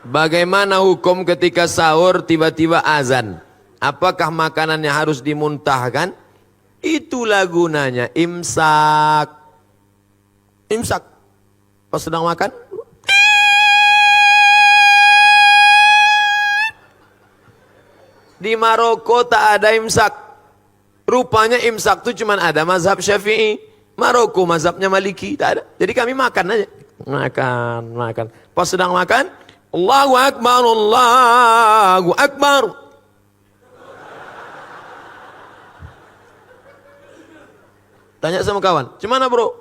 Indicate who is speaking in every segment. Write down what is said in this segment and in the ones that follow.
Speaker 1: Bagaimana hukum ketika sahur tiba-tiba azan? Apakah makanannya harus dimuntahkan? Itulah gunanya imsak. Imsak. Pas sedang makan, di Maroko tak ada imsak. Rupanya imsak itu cuma ada mazhab Syafi'i. Maroko mazhabnya Maliki, tak ada. Jadi kami makan aja. Makan. Pas sedang makan, Allahu Akbar, Allahu Akbar. Tanya sama kawan, "Gimana bro?"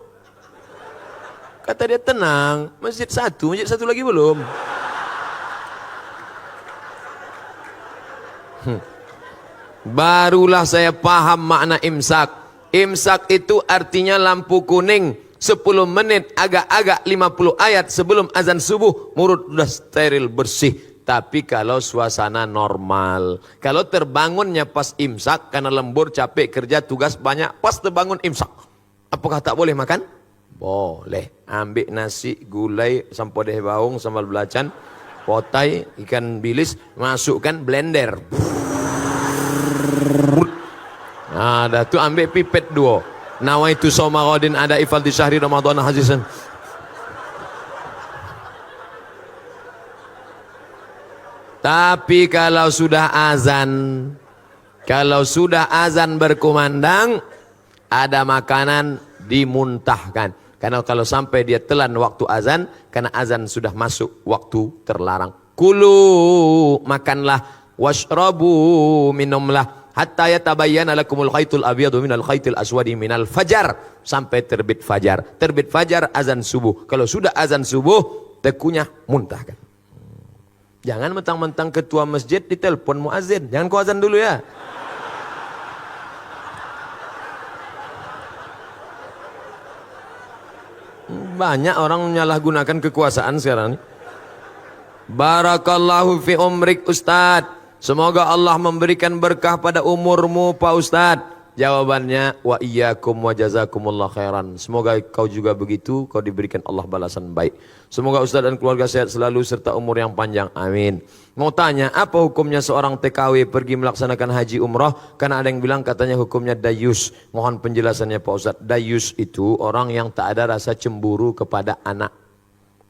Speaker 1: Kata dia, "Tenang, masjid satu lagi belum." Barulah saya paham makna imsak. Imsak itu artinya lampu kuning 10 menit agak-agak 50 ayat sebelum azan subuh, mulut sudah steril bersih. Tapi kalau suasana normal, kalau terbangunnya pas imsak karena lembur, capek kerja, tugas banyak, pas terbangun imsak, apakah tak boleh makan? Boleh. Ambil nasi, gulai, sampodeh baung, sambal belacan, potai, ikan bilis, masukkan blender. Nah, dah tu ambil pipet 2. Nawaitu shauma ghadin ada ifal di syahri Ramadan hajizan. Tapi kalau sudah azan berkumandang, ada makanan dimuntahkan. Karena kalau sampai dia telan waktu azan, karena azan sudah masuk waktu terlarang. Kulu, makanlah, washrabu, minumlah, hatta yatabayyana lakumul khaitul abyadu minal khaitil aswadi minal fajar, sampai terbit fajar. Terbit fajar azan subuh. Kalau sudah azan subuh, tekunyah muntahkan. Jangan mentang-mentang ketua masjid ditelepon muazin. Jangan kau azan dulu ya. Banyak orang menyalahgunakan kekuasaan sekarang ini. Barakallahu fi umrik Ustaz. Semoga Allah memberikan berkah pada umurmu Pak Ustaz. Jawabannya, wa iyyakum wa jazakumullah khairan. Semoga kau juga begitu, kau diberikan Allah balasan baik. Semoga Ustaz dan keluarga sehat selalu serta umur yang panjang. Amin. Mau tanya, apa hukumnya seorang TKW pergi melaksanakan haji umrah? Karena ada yang bilang katanya hukumnya dayus. Mohon penjelasannya Pak Ustaz. Dayus itu orang yang tak ada rasa cemburu kepada anak,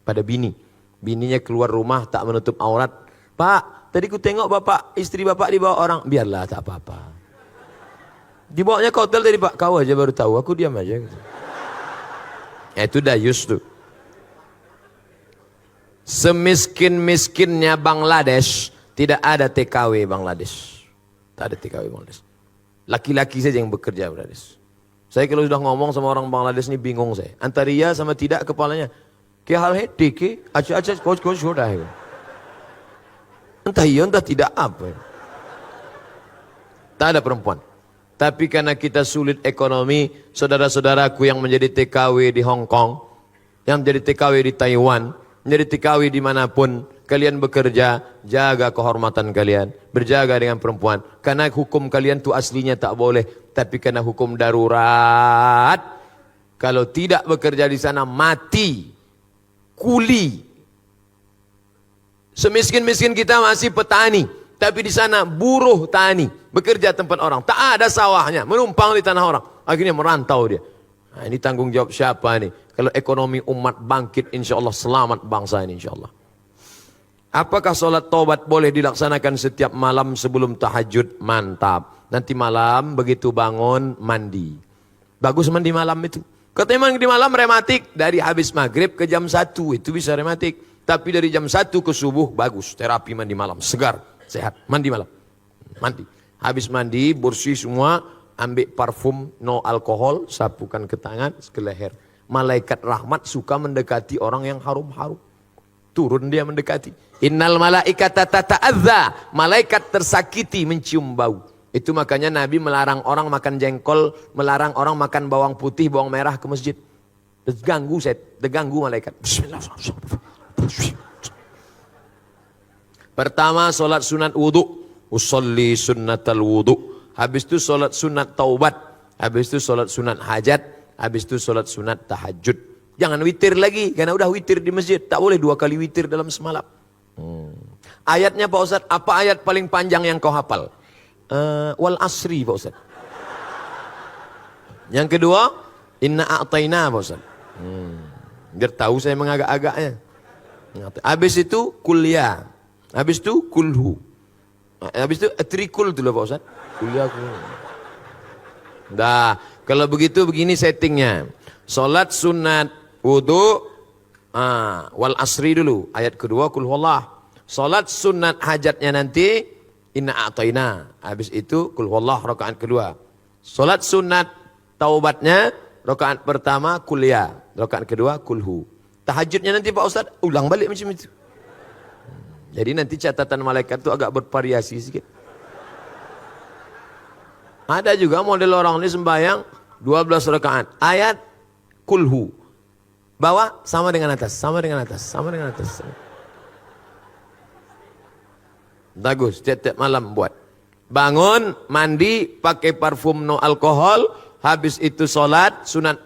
Speaker 1: pada bini. Bininya keluar rumah tak menutup aurat. Pak, tadi ku tengok bapak, istri bapak dibawa orang. Biarlah, tak apa-apa. Dibawanya ke hotel tadi Pak, kau aja baru tahu, aku diam aja. Itu dayus tuh. Semiskin-miskinnya Bangladesh, tidak ada TKW Bangladesh. Tak ada TKW Bangladesh. Laki-laki saja yang bekerja Bangladesh. Saya kalau sudah ngomong sama orang Bangladesh ini bingung saya. Antara iya sama tidak kepalanya. Kya hal hai, deke, aja coach sudah. Entah iya, entah tidak apa. Tak ada perempuan. Tapi karena kita sulit ekonomi, saudara-saudaraku yang menjadi TKW di Hong Kong, yang menjadi TKW di Taiwan, menjadi TKW dimanapun, kalian bekerja, jaga kehormatan kalian, berjaga dengan perempuan. Karena hukum kalian itu aslinya tak boleh, tapi karena hukum darurat, kalau tidak bekerja di sana mati, kuli. Semiskin-miskin kita masih petani. Tapi di sana buruh tani, bekerja tempat orang. Tak ada sawahnya, menumpang di tanah orang. Akhirnya merantau dia. Nah, ini tanggung jawab siapa nih? Kalau ekonomi umat bangkit, insya Allah selamat bangsa ini insya Allah. Apakah sholat taubat boleh dilaksanakan setiap malam sebelum tahajud? Mantap. Nanti malam begitu bangun, mandi. Bagus mandi malam itu. Katanya mandi malam rematik. Dari habis maghrib ke jam 1 itu bisa rematik. Tapi dari jam 1 ke subuh bagus. Terapi mandi malam, segar. Sehat, mandi malam. Mandi. Habis mandi, bersih semua, ambil parfum no alkohol, sapukan ke tangan, ke leher. Malaikat rahmat suka mendekati orang yang harum-harum. Turun dia mendekati. Innal malaikata tata'adza. Malaikat tersakiti mencium bau. Itu makanya Nabi melarang orang makan jengkol, melarang orang makan bawang putih, bawang merah ke masjid. Terganggu malaikat. Bismillahirrahmanirrahim. Pertama solat sunat wudu, usolli sunnatal wudu. Habis itu solat sunat taubat. Habis itu solat sunat hajat. Habis itu solat sunat tahajud. Jangan witir lagi, karena udah witir di masjid. Tak boleh 2 kali witir dalam semalam. Ayatnya Pak Ustadz, apa ayat paling panjang yang kau hafal? Wal asri Pak Ustadz. Yang kedua, inna a'tayna Pak Ustadz. Biar tahu saya mengagak-agaknya. Habis itu kuliah. Habis itu kulhu. Habis itu trikul dulu Pak Ustadz. Kuliah. Dah, kalau begitu begini settingnya. Salat sunat, wudu, wal asri dulu. Ayat kedua kul huwallah. Salat sunat hajatnya nanti inna a'tayna. Habis itu kul huwallah rakaat kedua. Salat sunat taubatnya rakaat pertama kuliah, rakaat kedua kulhu. Tahajudnya nanti Pak Ustadz ulang balik macam itu. Jadi nanti catatan malaikat itu agak bervariasi sedikit. Ada juga model orang ini sembahyang 12 rakaat. Ayat kulhu. Bawah sama dengan atas, sama dengan atas, sama dengan atas. Bagus, tiap-tiap malam buat. Bangun, mandi, pakai parfum no alkohol, habis itu sholat, sunat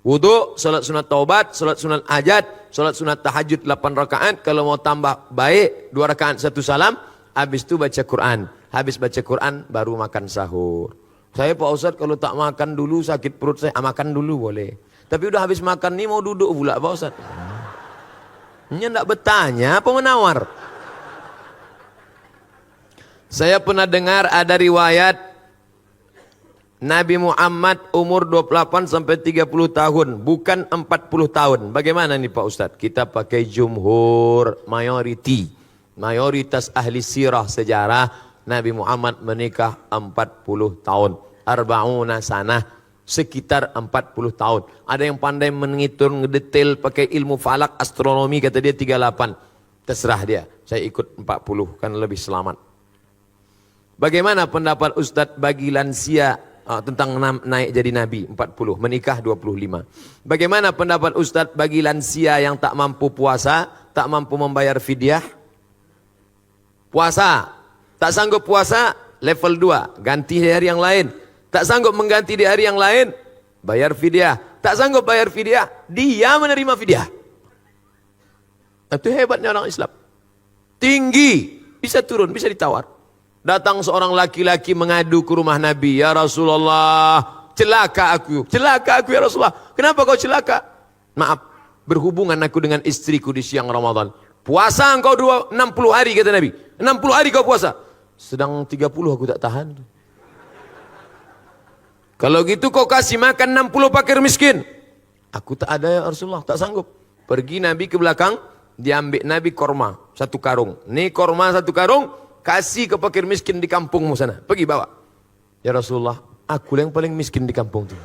Speaker 1: wudu, sholat sunat taubat, sholat sunat hajat, sholat sunat tahajud 8 rakaat. Kalau mau tambah baik 2 rakaat 1 salam, habis itu baca Quran. Habis baca Quran baru makan sahur. Saya Pak Ustadz kalau tak makan dulu sakit perut saya, makan dulu boleh. Tapi udah habis makan nih mau duduk pula Pak Ustadz. Ini enggak bertanya apa menawar. Saya pernah dengar ada riwayat Nabi Muhammad umur 28 sampai 30 tahun, bukan 40 tahun. Bagaimana nih Pak Ustadz? Kita pakai jumhur, mayoritas ahli sirah sejarah, Nabi Muhammad menikah 40 tahun. Arba'una sanah, sekitar 40 tahun. Ada yang pandai menghitung, ngedetail pakai ilmu falak, astronomi, kata dia 38. Terserah dia, saya ikut 40, kan lebih selamat. Bagaimana pendapat Ustadz bagi lansia tentang naik jadi Nabi 40, menikah 25. Bagaimana pendapat Ustadz bagi lansia yang tak mampu puasa, tak mampu membayar fidyah? Puasa, tak sanggup puasa, level 2, ganti di hari yang lain. Tak sanggup mengganti di hari yang lain, bayar fidyah. Tak sanggup bayar fidyah, dia menerima fidyah. Itu hebatnya orang Islam. Tinggi, bisa turun, bisa ditawar. Datang seorang laki-laki mengadu ke rumah Nabi, ya Rasulullah, celaka aku ya Rasulullah. Kenapa kau celaka? Maaf, berhubungan aku dengan istriku di siang Ramadan. Puasa engkau 60 hari kata Nabi. 60 hari kau puasa. Sedang 30 aku tak tahan. Kalau gitu kau kasih makan 60 fakir miskin. Aku tak ada ya Rasulullah, tak sanggup. Pergi Nabi ke belakang, diambil Nabi korma 1 karung. Nih korma 1 karung, kasih ke fakir miskin di kampungmu sana. Pergi bawa. Ya Rasulullah, aku yang paling miskin di kampung itu.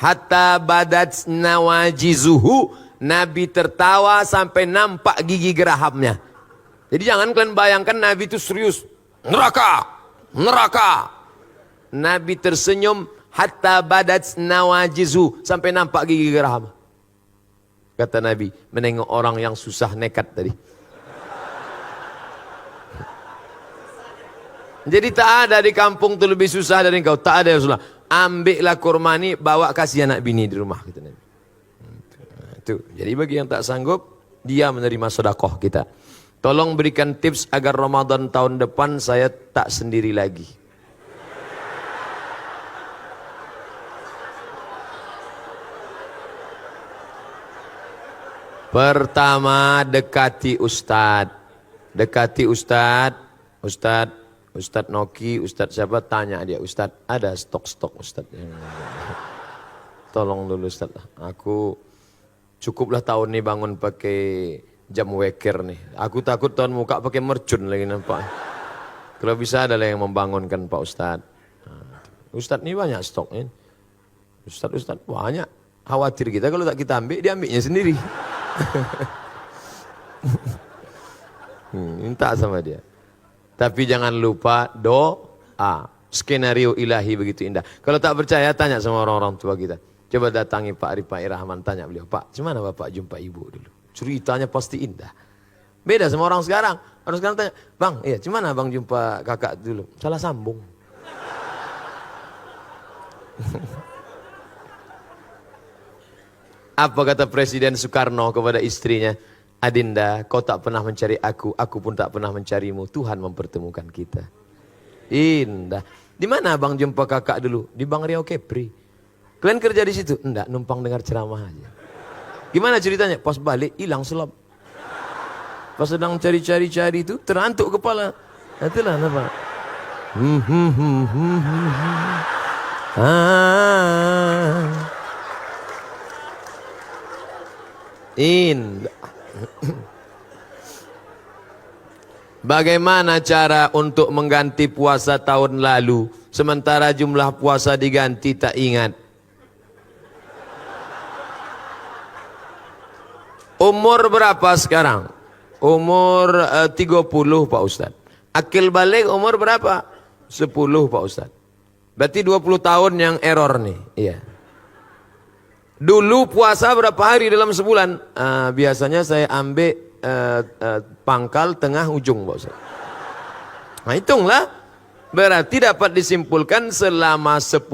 Speaker 1: Hatta badat nawajizuhu, Nabi tertawa sampai nampak gigi gerahamnya. Jadi jangan kalian bayangkan Nabi itu serius. Neraka, neraka. Nabi tersenyum hatta badat nawajizu, sampai nampak gigi geraham. Kata Nabi, menengok orang yang susah nekat tadi. Jadi tak ada di kampung itu lebih susah dari engkau. Tak ada ya Rasulullah. Ambillah kurma ini, bawa kasih anak bini di rumah. Kata Nabi. Itu. Jadi bagi yang tak sanggup, dia menerima sedekah kita. Tolong berikan tips agar Ramadan tahun depan saya tak sendiri lagi. Pertama, dekati Ustadz. Dekati Ustadz. Ustadz Noki, Ustadz siapa, tanya dia, Ustadz ada stok-stok Ustadz. Tolong dulu Ustadz, aku cukuplah tahun ini bangun pakai jam weker nih. Aku takut tahun muka pakai mercun lagi nampak. Kalau bisa ada yang membangunkan Pak Ustadz. Ustadz ini banyak stoknya. Ustadz banyak. Khawatir kita kalau tak kita ambil, dia ambilnya sendiri. Minta sama dia. Tapi jangan lupa doa. Skenario ilahi begitu indah. Kalau tak percaya tanya sama orang-orang tua kita. Coba datangi Pak Rifai Rahman, tanya beliau, Pak, gimana Bapak jumpa ibu dulu? Ceritanya pasti indah. Beda sama orang sekarang. Orang sekarang tanya, Bang, iya, gimana Bang jumpa kakak dulu? Salah sambung. Apa kata Presiden Soekarno kepada istrinya? Adinda, kau tak pernah mencari aku pun tak pernah mencarimu. Tuhan mempertemukan kita. Indah. Di mana abang jumpa kakak dulu? Di Bang Riau Kepri. Kalian kerja di situ? Enggak, numpang dengar ceramah aja. Gimana ceritanya? Pas balik hilang selop. Pas sedang cari-cari itu terantuk kepala. Itulah apa? Indah. Bagaimana cara untuk mengganti puasa tahun lalu sementara jumlah puasa diganti tak ingat? Umur berapa sekarang? Umur 30 Pak Ustadz. Akil balik umur berapa? 10 Pak Ustadz. Berarti 20 tahun yang error nih. Iya. Dulu puasa berapa hari dalam sebulan? Biasanya saya ambil pangkal tengah ujung Pak Ustadz. Nah hitunglah. Berarti dapat disimpulkan selama 10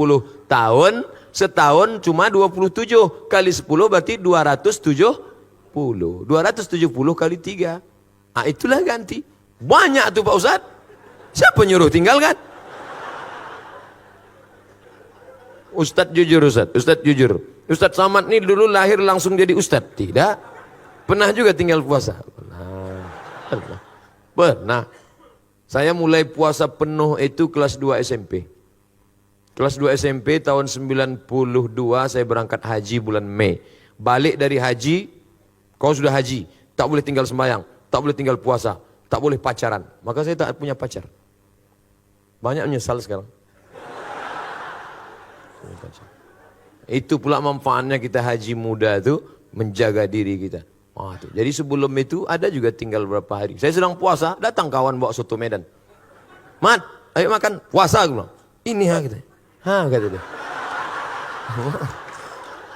Speaker 1: tahun, setahun cuma 27. Kali 10 berarti 270. 270 kali 3. Nah itulah ganti. Banyak tuh Pak Ustadz. Siapa nyuruh tinggalkan? Ustadz jujur Ustadz. Ustadz jujur. Ustadz Samad nih dulu lahir langsung jadi Ustadz. Tidak. Pernah juga tinggal puasa. Pernah. Saya mulai puasa penuh itu kelas 2 SMP. Kelas 2 SMP tahun 92 saya berangkat haji bulan Mei. Balik dari haji, kau sudah haji, tak boleh tinggal sembahyang, tak boleh tinggal puasa, tak boleh pacaran. Maka saya tak punya pacar. Banyak menyesal sekarang. Itu pula manfaatnya kita haji muda itu menjaga diri kita. Jadi sebelum itu ada juga tinggal berapa hari. Saya sedang puasa, datang kawan bawa soto Medan. Mat, ayo makan puasa aku bilang. Ini kita. Kata dia.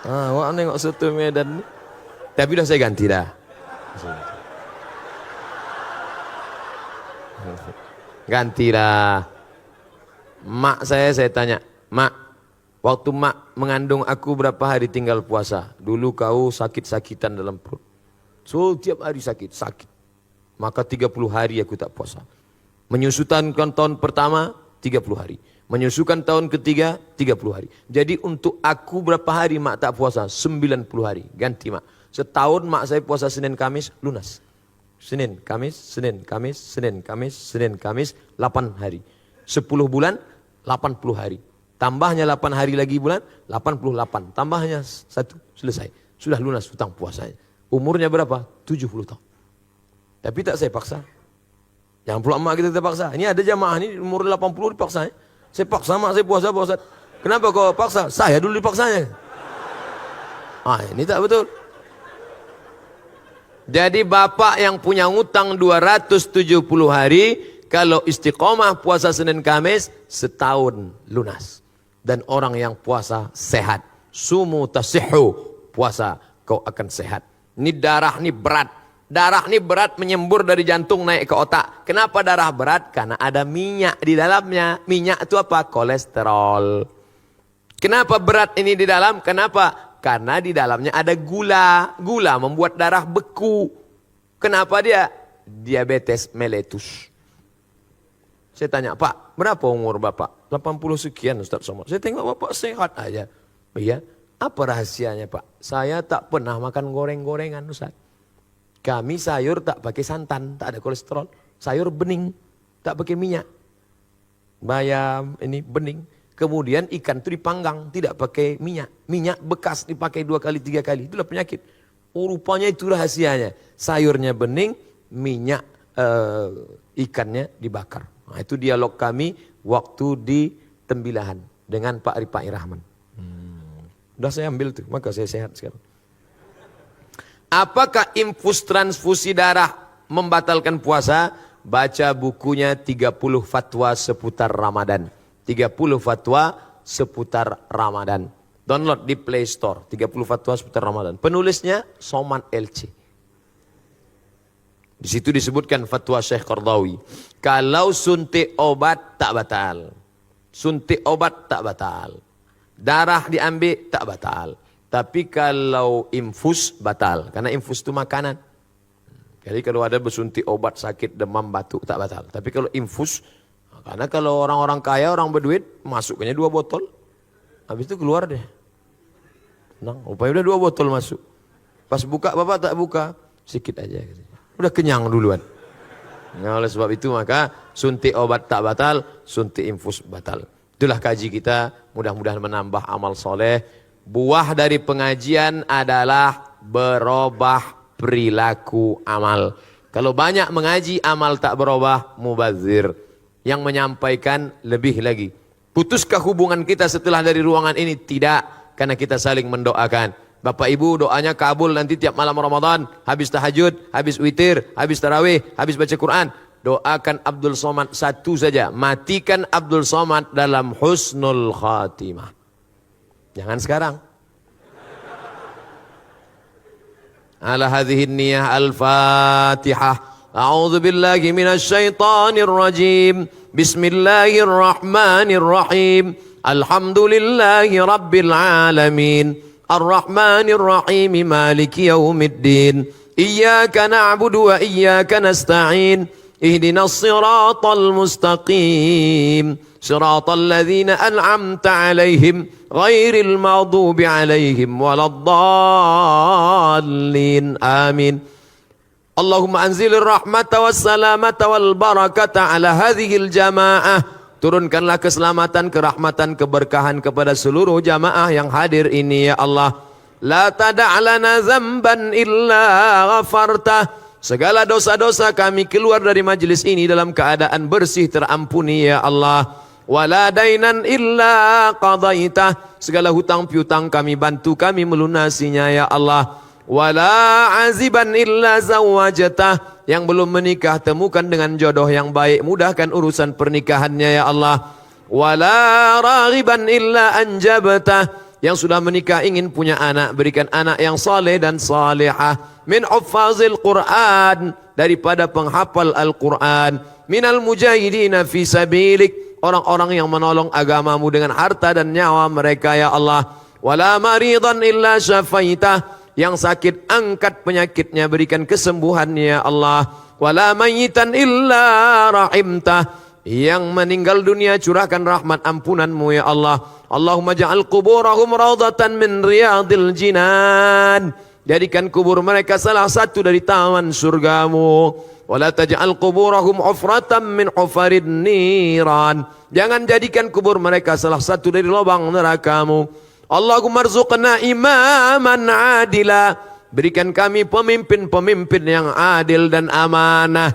Speaker 1: Wah nengok soto Medan. Tapi udah saya ganti dah. Ganti dah. Mak saya tanya, Mak, waktu mak mengandung aku berapa hari tinggal puasa? Dulu kau sakit-sakitan dalam perut. So tiap hari sakit. Maka 30 hari aku tak puasa. Menyusukan tahun pertama 30 hari. Menyusukan tahun ketiga 30 hari. Jadi untuk aku berapa hari mak tak puasa? 90 hari. Ganti mak. Setahun mak saya puasa Senin Kamis lunas. Senin Kamis, Senin Kamis, Senin Kamis, Senin Kamis 8 hari. 10 bulan 80 hari. Tambahnya 8 hari lagi bulan 88. Tambahnya 1 selesai. Sudah lunas hutang puasanya. Umurnya berapa? 70 tahun. Tapi tak saya paksa. Jangan pula emak kita terpaksa. Ini ada jamaah ini umur 80 dipaksa. Saya paksa mak saya puasa Pak Ustaz. Kenapa kau paksa? Saya dulu dipaksanya. Ini tak betul. Jadi bapak yang punya ngutang 270 hari, kalau istiqomah puasa Senin Kamis, setahun lunas. Dan orang yang puasa sehat. Sumu tasihhu, puasa kau akan sehat. Ini darah ini berat. Darah ini berat menyembur dari jantung naik ke otak. Kenapa darah berat? Karena ada minyak di dalamnya. Minyak itu apa? Kolesterol. Kenapa berat ini di dalam? Kenapa? Karena di dalamnya ada gula. Gula membuat darah beku. Kenapa dia? Diabetes mellitus. Saya tanya, Pak, berapa umur Bapak? 80 sekian Ustaz Somad. Saya tengok Bapak sehat aja. Iya. Apa rahasianya Pak? Saya tak pernah makan goreng-gorengan Ustaz. Kami sayur tak pakai santan, tak ada kolesterol. Sayur bening, tak pakai minyak. Bayam ini bening. Kemudian ikan itu dipanggang, tidak pakai minyak. Minyak bekas dipakai 2 kali, 3 kali. Itulah penyakit. Rupanya itu rahasianya. Sayurnya bening, minyak ikannya dibakar. Nah, itu dialog kami waktu di Tembilahan dengan Pak Ripai Rahman. Udah saya ambil tuh, maka saya sehat sekarang. Apakah infus transfusi darah membatalkan puasa? Baca bukunya 30 fatwa seputar Ramadan. 30 fatwa seputar Ramadan. Download di Play Store. 30 fatwa seputar Ramadan. Penulisnya Somad LC. Di situ disebutkan fatwa Syekh Qardawi. Kalau suntik obat tak batal. Suntik obat tak batal. Darah diambil tak batal. Tapi kalau infus batal. Karena infus itu makanan. Jadi kalau ada bersuntik obat sakit demam batuk tak batal. Tapi kalau infus, karena kalau orang-orang kaya, orang berduit, masuknya 2 botol. Habis itu keluar deh. Nah, upaya udah 2 botol masuk. Pas buka bapak tak buka, sedikit aja. Udah kenyang duluan. Nah, oleh sebab itu maka suntik obat tak batal, suntik infus batal. Itulah kaji kita, mudah-mudahan menambah amal soleh. Buah dari pengajian adalah berubah perilaku amal. Kalau banyak mengaji, amal tak berubah, mubazir. Yang menyampaikan lebih lagi. Putuskah hubungan kita setelah dari ruangan ini? Tidak, karena kita saling mendoakan. Bapak Ibu doanya kabul nanti tiap malam Ramadan, habis tahajud, habis witir, habis tarawih, habis baca Quran. Doakan Abdul Somad satu saja, matikan Abdul Somad dalam husnul khatimah. Jangan sekarang. Ala hadhihi niyah al-Fatihah. A'udzu billahi minasy syaithanir rajim. Bismillahirrahmanirrahim. Alhamdulillahi rabbil alamin. Ar-Rahmanir Rahim. Maliki yaumiddin. Iyyaka na'budu wa iyyaka nasta'in. Ihdinas siratal mustaqim. Siratal ladzina an'amta 'alaihim ghairil maghdubi 'alaihim waladdallin. Amin. Allahumma anzilir rahmata was salamata wal barakata ala hadhil jamaah. Turunkanlah keselamatan, kerahmatan, keberkahan kepada seluruh jamaah yang hadir ini ya Allah. La tada'lana zamban illa ghafartah. Segala dosa-dosa kami keluar dari majlis ini dalam keadaan bersih terampuni ya Allah. Wala dainan illa qadaitah. Segala hutang piutang kami bantu kami melunasinya ya Allah. Wala aziban illa zawajatah. Yang belum menikah temukan dengan jodoh yang baik, mudahkan urusan pernikahannya ya Allah. Wala raghiban illa anjabtah. Yang sudah menikah ingin punya anak, berikan anak yang saleh dan salihah. Min huffazil Quran, daripada penghafal Al-Quran. Minal mujahidina fi sabilik, orang-orang yang menolong agamamu dengan harta dan nyawa mereka ya Allah. Wala maridan illa syafaitah. Yang sakit angkat penyakitnya, berikan kesembuhannya ya Allah. Wala mayyitan illa rahimtah. Yang meninggal dunia curahkan rahmat ampunanmu ya Allah. Allahumma ja'al kuburahum raudatan min riyadil jinan. Jadikan kubur mereka salah satu dari taman surgamu. Wala taj'al kuburahum ufratan min ufarid niran. Jangan jadikan kubur mereka salah satu dari lubang nerakamu. Allahumma rzuqna imaman adila. Berikan kami pemimpin-pemimpin yang adil dan amanah.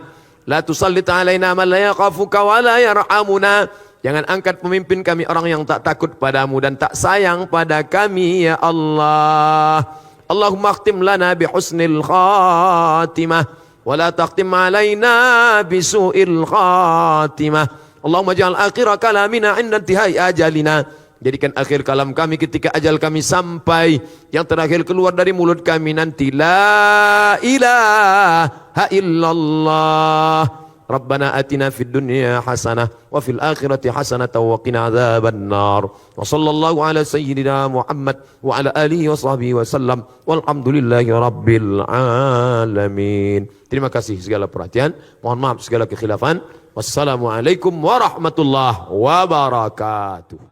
Speaker 1: La tusallit alaina man la yakhafuka wa la yarhamuna. Jangan angkat pemimpin kami orang yang tak takut padamu dan tak sayang pada kami ya Allah. Allahumma akhtim lana bi husnil khatimah wa la taqtim alaina bi su'il khatimah. Allahumma ja'al akhira kalamina 'inda intihai ajalina. Jadikan akhir kalam kami ketika ajal kami sampai. Yang terakhir keluar dari mulut kami nanti la ilaha illallah. Rabbana atina fid dunya hasanah wa fil akhirati hasanah wa qina adzaban nar. Wa sallallahu ala sayyidina Muhammad wa ala alihi wa sahbihi wa sallam. Walhamdulillahi rabbil alamin. Terima kasih segala perhatian. Mohon maaf segala kekhilafan. Wassalamualaikum warahmatullahi wabarakatuh.